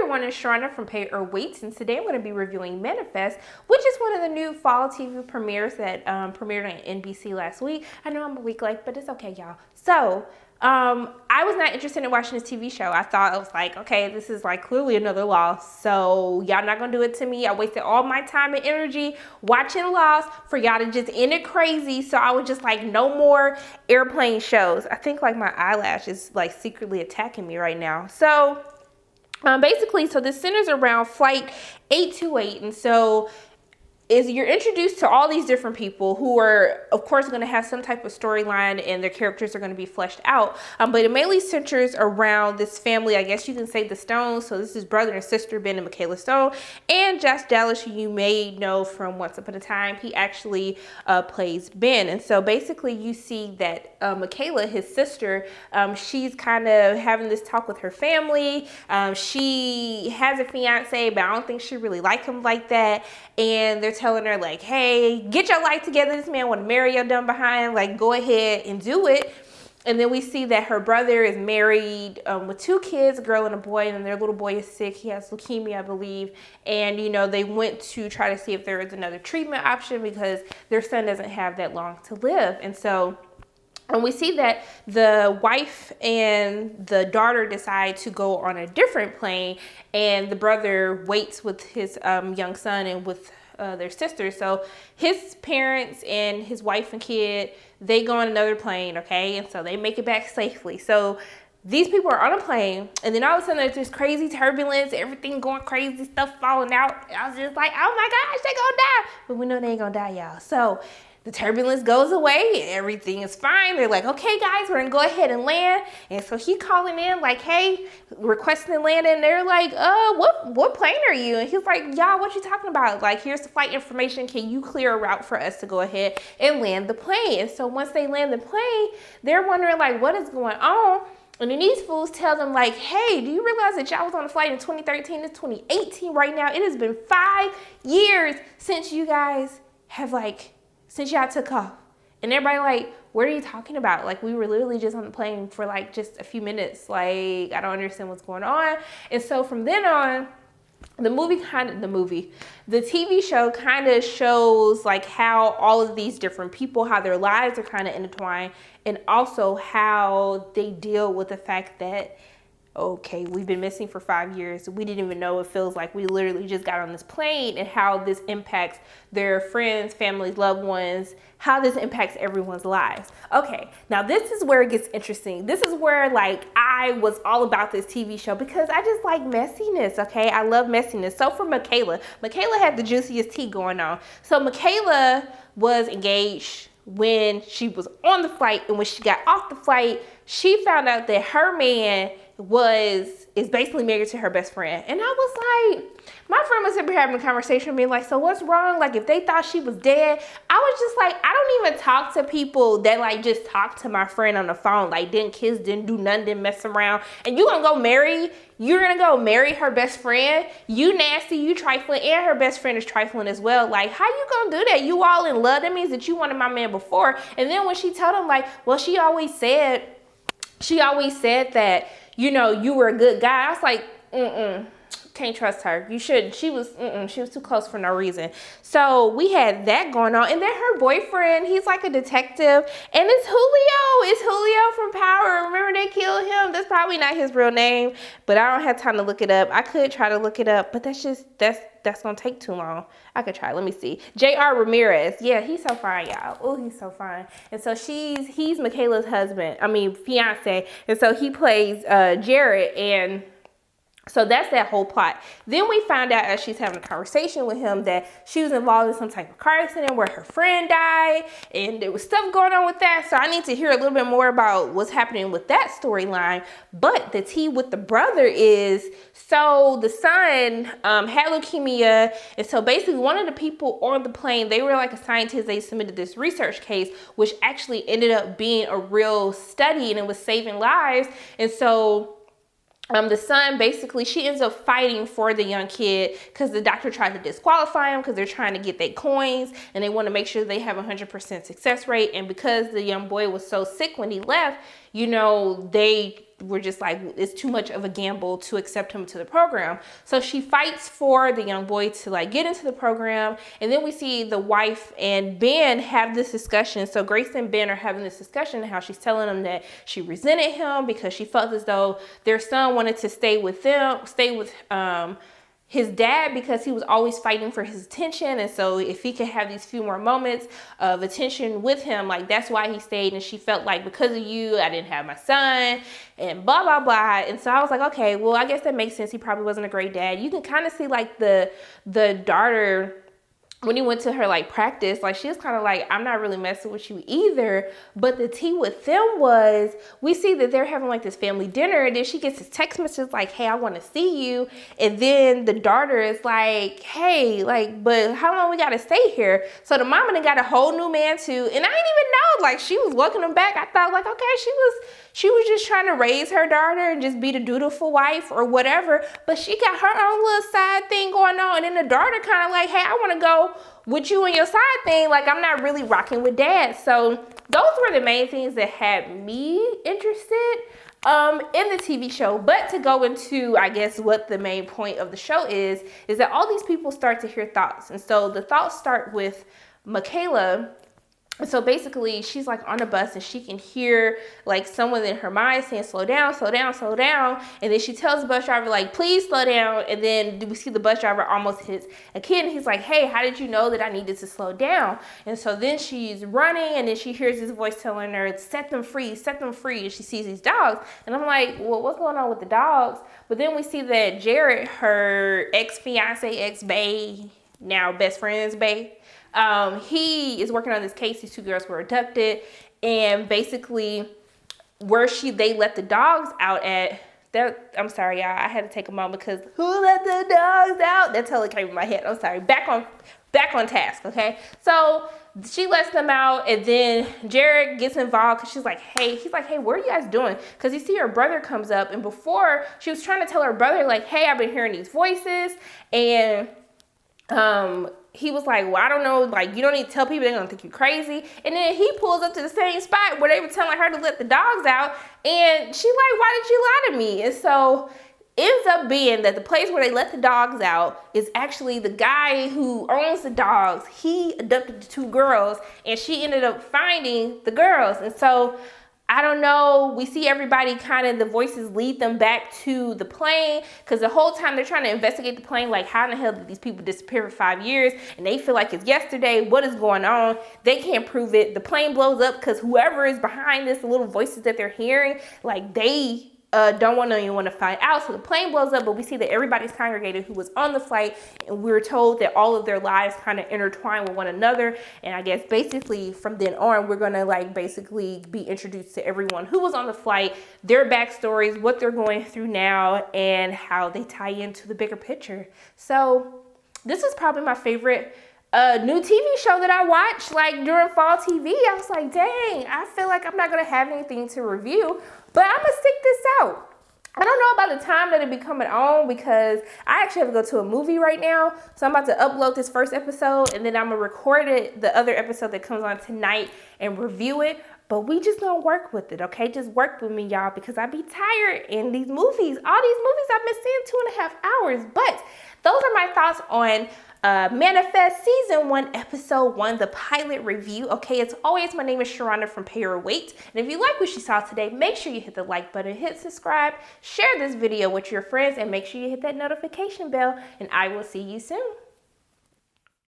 everyone, it's Sharonda from Pay or Wait, and today I'm going to be reviewing Manifest, which is one of the new fall TV premieres that premiered on NBC last week. I know I'm a week late, but it's okay, y'all. So, I was not interested in watching this TV show. I thought, I was like, okay, this is like clearly another Lost, so y'all not gonna do it to me. I wasted all my time and energy watching Lost for y'all to just end it crazy. So I was just like, no more airplane shows. I think like my eyelash is like secretly attacking me right now. So basically, so this centers around flight 828, and so you're introduced to all these different people who are, of course, going to have some type of storyline and their characters are going to be fleshed out. But it mainly centers around this family, I guess you can say the Stones. So this is brother and sister, Ben and Michaela Stone, and Josh Dallas, who you may know from Once Upon a Time. He actually plays Ben. And so basically you see that Michaela, his sister, she's kind of having this talk with her family. She has a fiance, but I don't think she really likes him like that. And they're telling her like, hey, get your life together. This man want to marry your dumb behind. Like, go ahead and do it. And then we see that her brother is married with 2 kids, a girl and a boy, and their little boy is sick. He has leukemia, I believe. And, you know, they went to try to see if there is another treatment option because their son doesn't have that long to live. And so, and we see that the wife and the daughter decide to go on a different plane, and the brother waits with his young son and with their sister. So his parents and his wife and kid, they go on another plane, okay? And so they make it back safely. So these people are on a plane, and then all of a sudden there's this crazy turbulence, everything going crazy, stuff falling out. I was just like, oh my gosh, they gonna die. But we know they ain't gonna die, y'all. So the turbulence goes away and everything is fine. They're like, okay, guys, we're gonna go ahead and land. And so he calling in like, hey, requesting to land. And they're like, what plane are you? And he's like, y'all, what you talking about? Like, here's the flight information. Can you clear a route for us to go ahead and land the plane? And so once they land the plane, they're wondering like, what is going on? And then these fools tell them like, hey, do you realize that y'all was on a flight in 2013? It's 2018 right now. It has been 5 years since you guys have since y'all took off. And everybody like, what are you talking about? Like, we were literally just on the plane for like just a few minutes. Like, I don't understand what's going on. And so from then on, the TV show kind of shows like how all of these different people, how their lives are kind of intertwined, and also how they deal with the fact that, okay, we've been missing for 5 years. We didn't even know. It feels like we literally just got on this plane, and how this impacts their friends, families, loved ones, how this impacts everyone's lives. Okay, now this is where it gets interesting. This is where like I was all about this TV show because I just like messiness, okay? I love messiness. So for Michaela had the juiciest tea going on. So Michaela was engaged when she was on the flight, and when she got off the flight, she found out that her man is basically married to her best friend. And I was like, my friend was sitting here having a conversation with me like, so what's wrong? Like, if they thought she was dead, I was just like, I don't even talk to people that like just talk to my friend on the phone, like didn't kiss, didn't do nothing, didn't mess around. And you're gonna go marry her best friend? You nasty, you trifling, and her best friend is trifling as well. Like, how you gonna do that? You all in love? That means that you wanted my man before. And then when she told him like, well, she always said that, you know, you were a good guy. I was like, can't trust her. You shouldn't. She was too close for no reason. So we had that going on. And then her boyfriend, he's like a detective. And it's Julio. It's Julio from Power. Remember they killed him? That's probably not his real name, but I don't have time to look it up. I could try to look it up, but that's gonna take too long. I could try. Let me see. J.R. Ramirez. Yeah, he's so fine, y'all. Oh, he's so fine. And so he's Michaela's fiance. And so he plays Jared, and so that's that whole plot. Then we found out as she's having a conversation with him that she was involved in some type of car accident where her friend died, and there was stuff going on with that. So I need to hear a little bit more about what's happening with that storyline. But the tea with the brother is, so the son had leukemia, and so basically one of the people on the plane, they were like a scientist. They submitted this research case, which actually ended up being a real study, and it was saving lives. And so the son, basically, she ends up fighting for the young kid because the doctor tried to disqualify him because they're trying to get their coins and they want to make sure they have 100% success rate. And because the young boy was so sick when he left, you know, they were just like, it's too much of a gamble to accept him to the program. So she fights for the young boy to like get into the program. And then we see the wife and Ben have this discussion. So Grace and Ben are having this discussion, how she's telling them that she resented him because she felt as though their son wanted to stay with his dad because he was always fighting for his attention. And so if he could have these few more moments of attention with him, like that's why he stayed. And she felt like, because of you, I didn't have my son and blah, blah, blah. And so I was like, okay, well, I guess that makes sense. He probably wasn't a great dad. You can kind of see like the daughter, when he went to her like practice, like she was kind of like, I'm not really messing with you either. But the tea with them was, we see that they're having like this family dinner, and then she gets this text message like, hey, I want to see you. And then the daughter is like, hey, like, but how long we got to stay here? So the mama done got a whole new man too. And I didn't even know, like she was welcoming them back. I thought like, okay, she was just trying to raise her daughter and just be the dutiful wife or whatever. But she got her own little side thing going on. And then the daughter kind of like, hey, I want to go with you and your side thing. Like, I'm not really rocking with dad. So those were the main things that had me interested in the TV show. But to go into, I guess, what the main point of the show is that all these people start to hear thoughts. And so the thoughts start with Michaela. So basically she's like on a bus and she can hear like someone in her mind saying, slow down, slow down, slow down. And then she tells the bus driver like, please slow down. And then we see the bus driver almost hits a kid. And he's like, hey, how did you know that I needed to slow down? And so then she's running, and then she hears this voice telling her, set them free, set them free. And she sees these dogs. And I'm like, well, what's going on with the dogs? But then we see that Jared, her ex-fiance, ex-bae, now best friend's bae, he is working on this case. These two girls were abducted, and basically where they let the dogs out at, that, I'm sorry, y'all, I had to take a moment because who let the dogs out? That totally came in my head. I'm sorry. Back on task, okay? So she lets them out, and then Jared gets involved because he's like, hey, what are you guys doing? Because you see her brother comes up, and before she was trying to tell her brother like, hey, I've been hearing these voices, and he was like, well, I don't know, like, you don't need to tell people, they're gonna think you crazy. And then he pulls up to the same spot where they were telling her to let the dogs out, and she's like, why did you lie to me? And so ends up being that the place where they let the dogs out is actually the guy who owns the dogs. He abducted the two girls, and she ended up finding the girls. And so I don't know, we see everybody kind of, the voices lead them back to the plane, because the whole time they're trying to investigate the plane, like how in the hell did these people disappear for 5 years? And they feel like it's yesterday. What is going on? They can't prove it. The plane blows up because whoever is behind this, the little voices that they're hearing, like they don't want anyone to find out. So the plane blows up, but we see that everybody's congregated who was on the flight, and we were told that all of their lives kind of intertwine with one another. And I guess basically from then on, we're gonna like basically be introduced to everyone who was on the flight, their backstories, what they're going through now, and how they tie into the bigger picture. So this is probably my favorite new TV show that I watched like during fall TV. I was like, dang, I feel like I'm not gonna have anything to review, but I'm gonna stick this out. I don't know about the time that it be coming on, because I actually have to go to a movie right now. So I'm about to upload this first episode, and then I'm gonna record it, the other episode that comes on tonight, and review it. But we just gonna work with it, okay? Just work with me, y'all, because I be tired in these movies. All these movies I've been seeing 2.5 hours. But those are my thoughts on Manifest Season 1, Episode 1, the pilot review. Okay, as always, my name is Sharonda from Pay Your Weight. And if you like what you saw today, make sure you hit the like button, hit subscribe, share this video with your friends, and make sure you hit that notification bell. And I will see you soon.